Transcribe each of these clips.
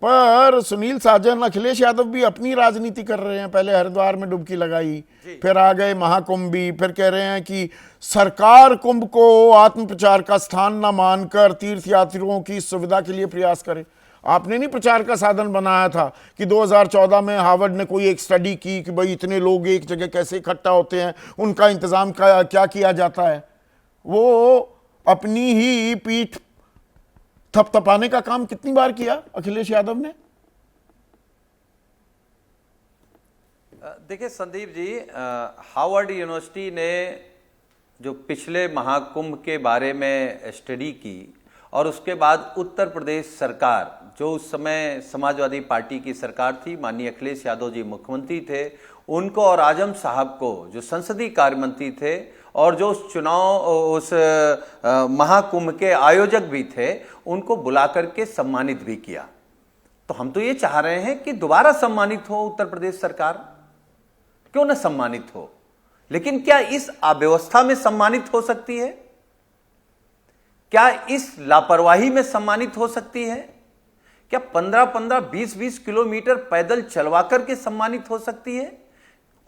पर सुनील साजन, अखिलेश यादव भी अपनी राजनीति कर रहे हैं। पहले हरिद्वार में डुबकी लगाई, फिर आ गए महाकुंभी, फिर कह रहे हैं कि सरकार कुंभ को आत्म प्रचार का स्थान न मानकर तीर्थयात्रियों की सुविधा के लिए प्रयास करे। आपने नहीं प्रचार का साधन बनाया था कि 2014 में हार्वर्ड ने कोई एक स्टडी की कि भाई इतने लोग एक जगह कैसे इकट्ठा होते हैं, उनका इंतजाम क्या किया जाता है। वो अपनी ही पीठ थपथपाने का काम कितनी बार किया अखिलेश यादव ने? देखिए संदीप जी, हार्वर्ड यूनिवर्सिटी ने जो पिछले महाकुंभ के बारे में स्टडी की और उसके बाद उत्तर प्रदेश सरकार, जो उस समय समाजवादी पार्टी की सरकार थी, माननीय अखिलेश यादव जी मुख्यमंत्री थे, उनको और आजम साहब को जो संसदीय कार्य मंत्री थे और जो उस महाकुंभ के आयोजक भी थे, उनको बुला करके सम्मानित भी किया। तो हम तो ये चाह रहे हैं कि दोबारा सम्मानित हो उत्तर प्रदेश सरकार, क्यों न सम्मानित हो। लेकिन क्या इस अव्यवस्था में सम्मानित हो सकती है? क्या इस लापरवाही में सम्मानित हो सकती है? क्या 15-15, 20-20 किलोमीटर पैदल चलवा करके सम्मानित हो सकती है?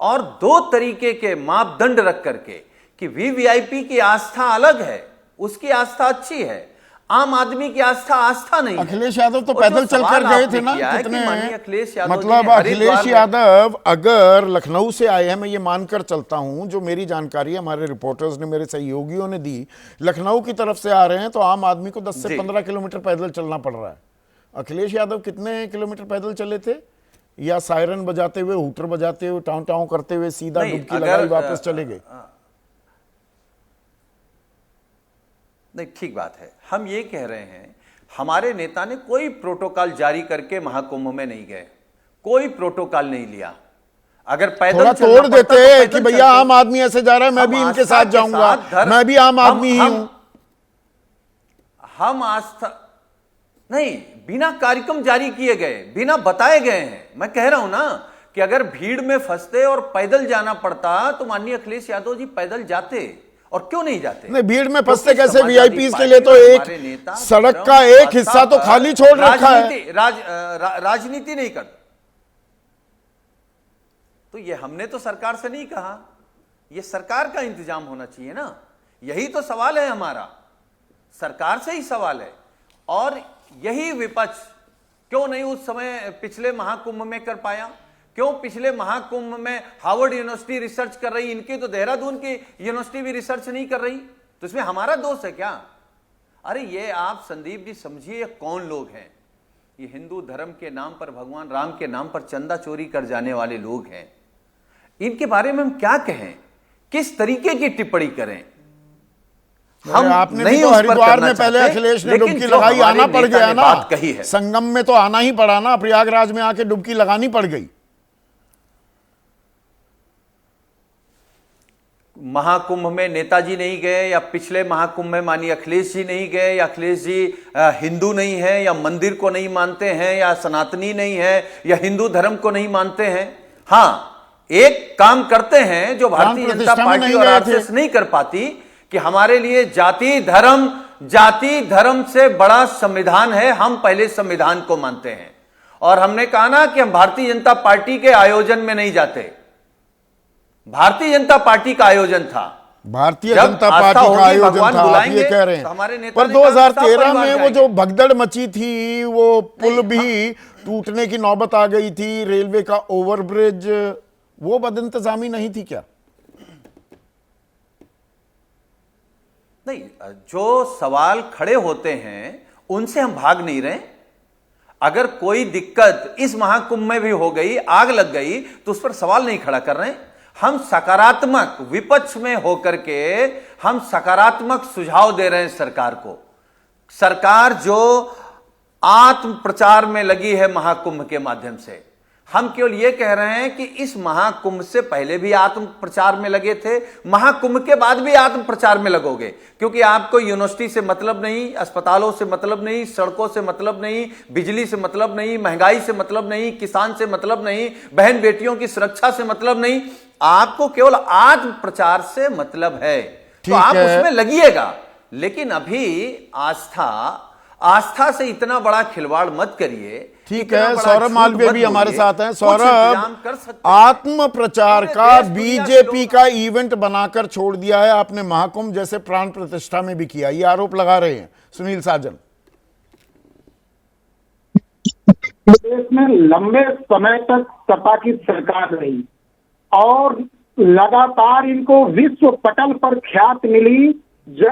और दो तरीके के मापदंड रख करके कि वीवीआईपी की आस्था अलग है, उसकी आस्था अच्छी है, आम आदमी की आस्था नहीं। अखिलेश यादव तो पैदल चलकर गए थे ना कितने, मतलब अखिलेश यादव अगर लखनऊ से आए हैं, मैं ये मानकर चलता हूं, जो मेरी जानकारी हमारे रिपोर्टर्स ने, मेरे सहयोगियों ने दी, लखनऊ की तरफ से आ रहे हैं तो आम आदमी को 10 से 15 किलोमीटर पैदल चलना पड़ रहा है। अखिलेश यादव कितने किलोमीटर पैदल चले थे? या सायरन बजाते हुए, हूटर बजाते हुए, टाउं टाउं करते हुए सीधा डुबकी लगाई वापस चले गए? नहीं, ठीक बात है। हम ये कह रहे हैं हमारे नेता ने कोई प्रोटोकॉल जारी करके महाकुंभ में नहीं गए, कोई प्रोटोकॉल नहीं लिया। अगर पैदल तोड़ देते कि भैया आम आदमी ऐसे जा रहा है, मैं भी इनके साथ जाऊंगा, मैं भी आम आदमी ही हूं। हम आस्था नहीं, बिना कार्यक्रम जारी किए गए, बिना बताए गए हैं। मैं कह रहा हूं ना कि अगर भीड़ में फंसते और पैदल जाना पड़ता तो माननीय अखिलेश यादव जी पैदल जाते, और क्यों नहीं जाते? नहीं, भीड़ में फंसते कैसे? वीआईपी के लिए तो एक सड़क का एक हिस्सा तो खाली छोड़ रखा है। राजनीति नहीं करते। तो ये हमने तो सरकार से नहीं कहा, ये सरकार का इंतजाम होना चाहिए ना। यही तो सवाल है हमारा, सरकार से ही सवाल है। और यही विपक्ष क्यों नहीं उस समय पिछले महाकुंभ में कर पाया? क्यों पिछले महाकुंभ में हार्वर्ड यूनिवर्सिटी रिसर्च कर रही, इनकी तो देहरादून की यूनिवर्सिटी भी रिसर्च नहीं कर रही? तो इसमें हमारा दोष है क्या? अरे ये आप संदीप जी समझिए, ये कौन लोग हैं? ये हिंदू धर्म के नाम पर, भगवान राम के नाम पर चंदा चोरी कर जाने वाले लोग हैं। इनके बारे में हम क्या कहें, किस तरीके की टिप्पणी करें? हम आपने नहीं, तो हरिद्वार में पहले अखिलेश ने डुबकी लगाई, आना पड़ गया ना। कही है संगम में तो आना ही पड़ा ना, प्रयागराज में आके डुबकी लगानी पड़ गई। महाकुंभ में नेताजी नहीं गए, या पिछले महाकुंभ में माननीय अखिलेश जी नहीं गए, या अखिलेश जी हिंदू नहीं है, या मंदिर को नहीं मानते हैं, या सनातनी नहीं है, या हिंदू धर्म को नहीं मानते हैं। हाँ, एक काम करते हैं जो भारतीय जनता पार्टी और आरएसएस नहीं कर पाती, कि हमारे लिए जाति धर्म से बड़ा संविधान है, हम पहले संविधान को मानते हैं। और हमने कहा ना कि हम भारतीय जनता पार्टी के आयोजन में नहीं जाते। भारतीय जनता पार्टी का आयोजन था, भारतीय जनता पार्टी का आयोजन था, आप ये कह रहे हैं। पर 2013 में वो जो भगदड़ मची थी, वो पुल भी टूटने की नौबत आ गई थी, रेलवे का ओवरब्रिज, वो बदइंतजामी नहीं थी क्या? नहीं, जो सवाल खड़े होते हैं उनसे हम भाग नहीं रहे। अगर कोई दिक्कत इस महाकुंभ में भी हो गई, आग लग गई, तो उस पर सवाल नहीं खड़ा कर रहे हैं। हम सकारात्मक, विपक्ष में होकर के हम सकारात्मक सुझाव दे रहे हैं सरकार को। सरकार जो आत्म प्रचार में लगी है महाकुंभ के माध्यम से, हम केवल यह कह रहे हैं कि इस महाकुंभ से पहले भी आत्म प्रचार में लगे थे, महाकुंभ के बाद भी आत्म प्रचार में लगोगे। क्योंकि आपको यूनिवर्सिटी से मतलब नहीं, अस्पतालों से मतलब नहीं, सड़कों से मतलब नहीं, बिजली से मतलब नहीं, महंगाई से मतलब नहीं, किसान से मतलब नहीं, बहन बेटियों की सुरक्षा से मतलब नहीं, आपको केवल आत्म प्रचार से मतलब है। तो आप उसमें लगिएगा। लेकिन अभी आस्था आस्था से इतना बड़ा खिलवाड़ मत करिए। ठीक इतना है, बड़ा सौरभ झूठ मालवीय मत भी हमारे बोलिए। साथ हैं। कुछ इंतजाम कर सौरभ, सकते हैं। आत्म प्रचार पूरे का देश दुनिया के बीजेपी लोग का इवेंट बनाकर छोड़ दिया है आपने, महाकुंभ जैसे प्राण प्रतिष्ठा में भी किया, ये आरोप लगा रहे हैं सुनील साजन। देश में लंबे समय तक सपा की सरकार रही और लगातार इनको विश्व पटल पर ख्याति मिली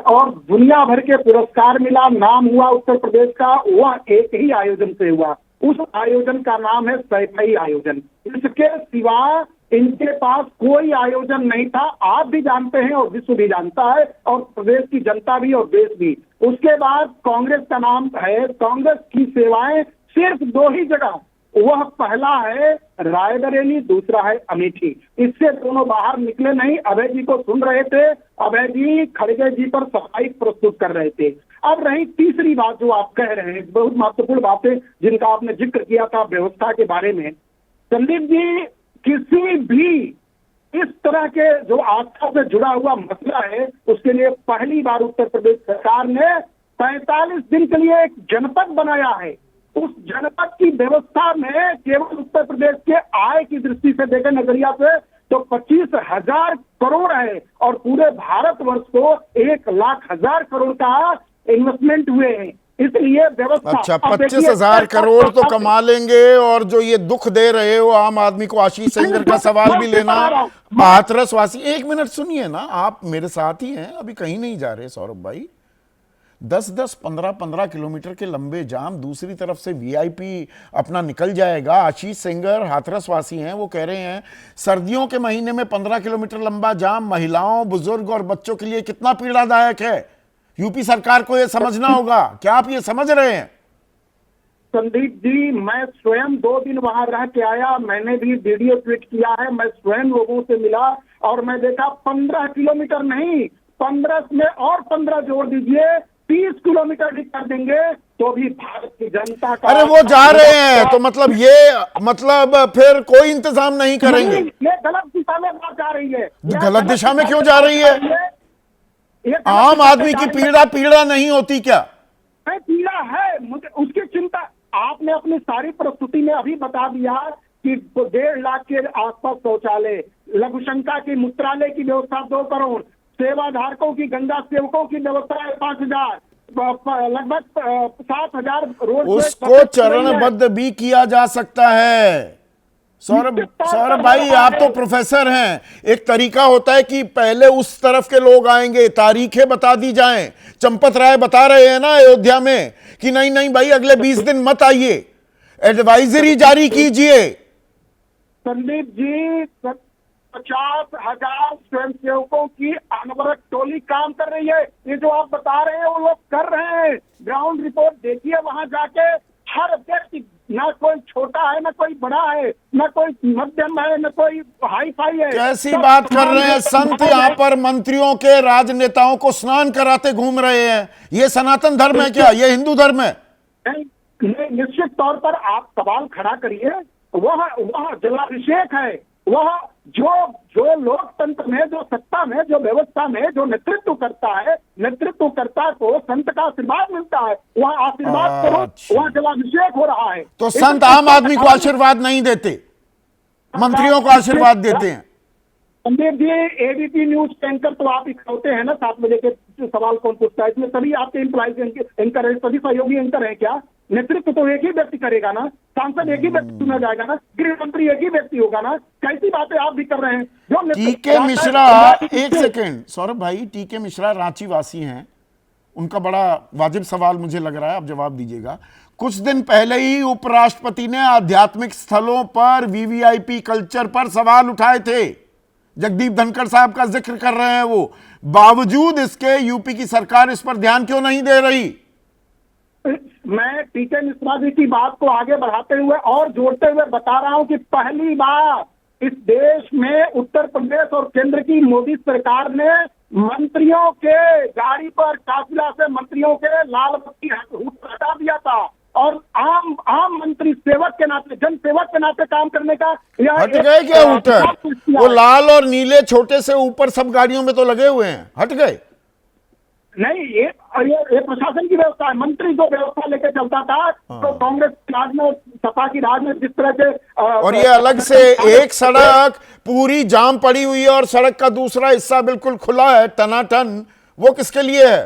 और दुनिया भर के पुरस्कार मिला, नाम हुआ उत्तर प्रदेश का। वह एक ही आयोजन से हुआ, उस आयोजन का नाम है सैफई आयोजन। इसके सिवा इनके पास कोई आयोजन नहीं था। आप भी जानते हैं और विश्व भी जानता है और प्रदेश की जनता भी और देश भी। उसके बाद कांग्रेस का नाम है, कांग्रेस की सेवाएं सिर्फ दो ही जगह, वह पहला है रायबरेली, दूसरा है अमेठी। इससे दोनों बाहर निकले नहीं। अभय जी को सुन रहे थे, अभय जी खड़गे जी पर सफाई प्रस्तुत कर रहे थे। अब रही तीसरी बात जो आप कह रहे हैं, बहुत महत्वपूर्ण बातें जिनका आपने जिक्र किया था व्यवस्था के बारे में। संदीप जी, किसी भी इस तरह के जो आस्था से जुड़ा हुआ मसला है, उसके लिए पहली बार उत्तर प्रदेश सरकार ने 45 दिन के लिए एक जनपद बनाया है। उस जनपद की व्यवस्था में केवल उत्तर प्रदेश के आय की दृष्टि से देखें, नजरिया से, तो 25,000 करोड़ है और पूरे भारतवर्ष को 1,00,000 करोड़ का इन्वेस्टमेंट हुए हैं। इसलिए व्यवस्था, अच्छा, 25,000 करोड़ तो कमा लेंगे। और जो ये दुख दे रहे हो आम आदमी को, आशीष सेंगर का सवाल भी लेना। हाथरस वासी, एक मिनट सुनिए ना, आप मेरे साथ ही हैं, अभी कहीं नहीं जा रहे सौरभ भाई। 10-10, 15-15 किलोमीटर के लंबे जाम, दूसरी तरफ से वीआईपी अपना निकल जाएगा। आशीष सेंगर हाथरस वासी हैं, वो कह रहे हैं सर्दियों के महीने में 15 किलोमीटर लंबा जाम महिलाओं, बुजुर्ग और बच्चों के लिए कितना पीड़ादायक है। यूपी सरकार को यह समझना होगा। क्या आप ये समझ रहे हैं? संदीप जी, मैं स्वयं 2 दिन वहां रह के आया, मैंने भी वीडियो ट्वीट किया है, मैं स्वयं लोगों से मिला और मैं देखा 15 किलोमीटर नहीं, 15 में और 15 जोड़ दीजिए, 30 किलोमीटर भी कर देंगे तो भी भारत की जनता का। अरे वो जा रहे हैं तो मतलब फिर कोई इंतजाम नहीं करेंगे। ये गलत दिशा में बात जा रही है। गलत दिशा में क्यों जा रही है? आम आदमी की पीड़ा नहीं होती क्या? पीड़ा है, मुझे उसकी चिंता। आपने अपनी सारी प्रस्तुति में अभी बता दिया कि 1.5 लाख के आसपास शौचालय, लघुशंका की मूत्रालय की व्यवस्था 2 करोड़, सेवाधारकों की, गंगा सेवकों की व्यवस्था है 5,000, लगभग 7,000 रोड। उसको चरणबद्ध भी किया जा सकता है। सौरभ भाई, आप तो प्रोफेसर हैं। एक तरीका होता है कि पहले उस तरफ के लोग आएंगे, तारीखें बता दी जाएं। चंपत राय बता रहे हैं ना अयोध्या में कि नहीं नहीं भाई, अगले 20 दिन मत आइए, एडवाइजरी जारी कीजिए। संदीप जी, 50,000 स्वयंसेवकों की अनवरत टोली काम कर रही है। ये जो आप बता रहे हैं वो लोग कर रहे हैं। ग्राउंड रिपोर्ट देखिए, वहां जाके हर व्यक्ति, ना कोई छोटा है ना कोई बड़ा है, ना कोई मध्यम है ना कोई हाई फाई है। कैसी बात कर रहे हैं? संत यहाँ पर मंत्रियों के, राजनेताओं को स्नान कराते घूम रहे हैं। ये सनातन धर्म है क्या? ये हिंदू धर्म है? निश्चित तौर पर आप सवाल खड़ा करिए। वह जलाभिषेक है। वह जो लोकतंत्र में, जो सत्ता में, जो व्यवस्था में जो नेतृत्व करता है, नेतृत्वकर्ता को संत का आशीर्वाद मिलता है। वह आशीर्वाद करो, वह जलाभिषेक हो रहा है। तो संत आम आदमी को आशीर्वाद नहीं देते, मंत्रियों को आशीर्वाद देते हैं। संदीप जी, एबीपी न्यूज के एंकर तो आप इकलौते हैं ना, 7 बजे के सवाल कौन पूछता है? इसमें सभी आपके एम्प्लॉइज एंकर है, सभी सहयोगी एंकर है क्या? नेतृत्व तो एक ही व्यक्ति करेगा ना, सांसद एक ही व्यक्ति चुना जाएगा ना, गृह मंत्री एक ही व्यक्ति होगा ना। कैसी बातें आप भी कर रहे हैं? जो टीके मिश्रा, एक सेकेंड सौरभ भाई, टीके मिश्रा रांची वासी हैं, उनका बड़ा वाजिब सवाल मुझे लग रहा है, आप जवाब दीजिएगा। कुछ दिन पहले ही उपराष्ट्रपति ने आध्यात्मिक स्थलों पर वीवीआईपी कल्चर पर सवाल उठाए थे। जगदीप धनखड़ साहब का जिक्र कर रहे हैं वो। बावजूद इसके यूपी की सरकार इस पर ध्यान क्यों नहीं दे रही? मैं टीके मिश्रा जी की बात को आगे बढ़ाते हुए और जोड़ते हुए बता रहा हूं कि पहली बार इस देश में उत्तर प्रदेश और केंद्र की मोदी सरकार ने मंत्रियों के गाड़ी पर, काफिला से मंत्रियों के लाल बत्ती हटा दिया था और आम मंत्री सेवक के नाते, जन सेवक के नाते काम करने का हट गए क्या हूटर? वो लाल और नीले छोटे से ऊपर सब गाड़ियों में तो लगे हुए हैं, हट गए? नहीं, ये प्रशासन की व्यवस्था है। मंत्री जो व्यवस्था लेके चलता था तो कांग्रेस की राज में, सपा की राज में जिस तरह से और ये अलग से एक सड़क पूरी जाम पड़ी हुई है और सड़क का दूसरा हिस्सा बिल्कुल खुला है टनाटन, वो किसके लिए है?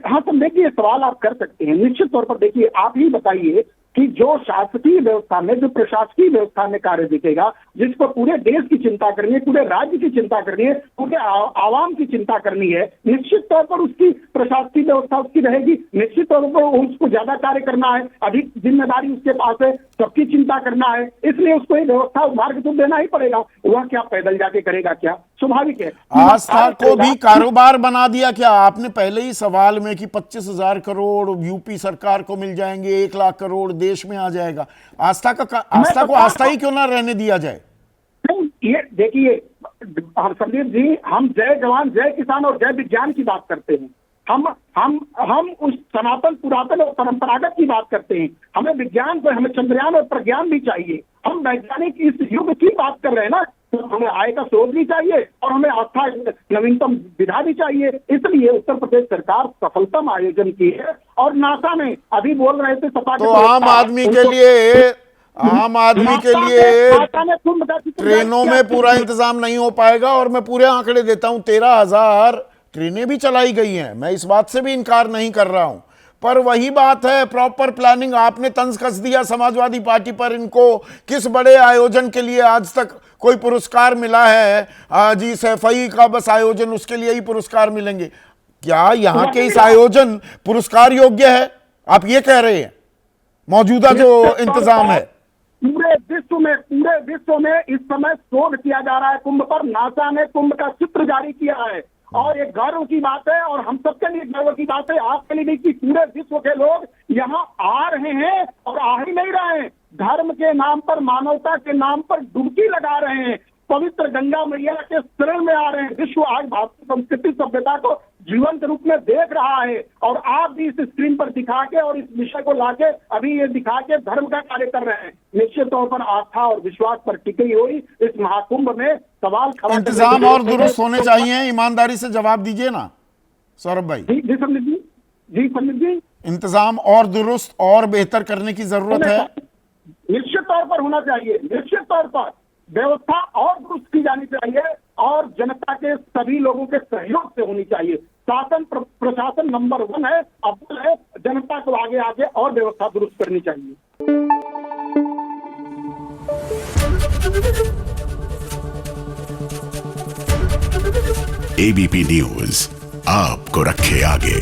हाँ, तो देखिए सवाल आप कर सकते हैं। निश्चित तौर पर देखिए, आप ही बताइए कि जो शासकीय व्यवस्था में, जो प्रशासकीय व्यवस्था में कार्य दिखेगा, जिसको पूरे देश की चिंता करनी है, पूरे राज्य की चिंता करनी है, पूरे आवाम की चिंता करनी है, निश्चित तौर पर उसकी प्रशासकीय व्यवस्था उसकी रहेगी। निश्चित तौर पर उसको ज्यादा कार्य करना है, अधिक जिम्मेदारी उसके पास है, सबकी चिंता करना है, इसलिए उसको ये व्यवस्था मार्ग तो देना ही पड़ेगा। वह क्या पैदल जाके करेगा? क्या स्वाभाविक है। आस्था को भी कारोबार बना दिया क्या? आपने पहले ही सवाल में कि 25,000 करोड़ यूपी सरकार को मिल जाएंगे, 1 लाख करोड़ देश में आ जाएगा। आस्था को आस्था ही क्यों ना रहने दिया जाए? नहीं, ये देखिए संदीप जी, हम जय जवान जय किसान और जय विज्ञान की बात करते हैं। हम उस सनातन पुरातन और परंपरागत की बात करते हैं। हमें विज्ञान पर, हमें चंद्रयान और प्रज्ञान भी चाहिए। हम वैज्ञानिक इस युग की बात कर रहे हैं ना, तो हमें आय का स्रोत भी चाहिए और हमें आस्था नवीनतम विधा भी चाहिए। इसलिए उत्तर प्रदेश सरकार सफलतम आयोजन की है। और नासा में अभी बोल रहे थे सपा तो आम आदमी के लिए ट्रेनों में पूरा इंतजाम नहीं हो पाएगा। और मैं पूरे आंकड़े देता हूं, 13,000 ट्रेनें भी चलाई गई हैं, मैं इस बात से भी इनकार नहीं कर रहा हूं। पर वही बात है, प्रॉपर प्लानिंग। आपने तंज कस दिया समाजवादी पार्टी पर। इनको किस बड़े आयोजन के लिए आज तक कोई पुरस्कार मिला है? जी सैफई का बस आयोजन, उसके लिए ही पुरस्कार मिलेंगे क्या? यहाँ के इस आयोजन पुरस्कार योग्य है, आप ये कह रहे हैं? मौजूदा जो इंतजाम है पूरे विश्व में इस समय शोध किया जा रहा है कुंभ पर। नासा ने कुंभ का चित्र जारी किया है और ये गर्व की बात है और हम सबके लिए गर्व की बात है, आपके लिए भी, कि पूरे विश्व के लोग यहाँ आ रहे हैं और आ ही नहीं रहे हैं। धर्म के नाम पर, मानवता के नाम पर डुबकी लगा रहे हैं, पवित्र गंगा मैया के शरण में आ रहे हैं। विश्व आज भारतीय संस्कृति सभ्यता को जीवंत रूप में देख रहा है और आप भी इस स्क्रीन पर दिखा के और इस विषय को लाके अभी ये दिखा के धर्म का कार्य कर रहे हैं। निश्चित तौर पर आस्था और विश्वास पर टिकी हुई इस महाकुंभ में सवाल खड़ा, इंतजाम और दुरुस्त होने चाहिए। ईमानदारी से जवाब दीजिए ना सौरभ भाई। जी पंडित जी, इंतजाम और दुरुस्त और बेहतर करने की जरूरत है। निश्चित तौर पर होना चाहिए। निश्चित तौर पर व्यवस्था और दुरुस्त की जानी चाहिए और जनता के सभी लोगों के सहयोग से होनी चाहिए। शासन प्रशासन नंबर 1 है, अव्वल है। जनता को आगे और व्यवस्था दुरुस्त करनी चाहिए। एबीपी न्यूज आपको रखे आगे।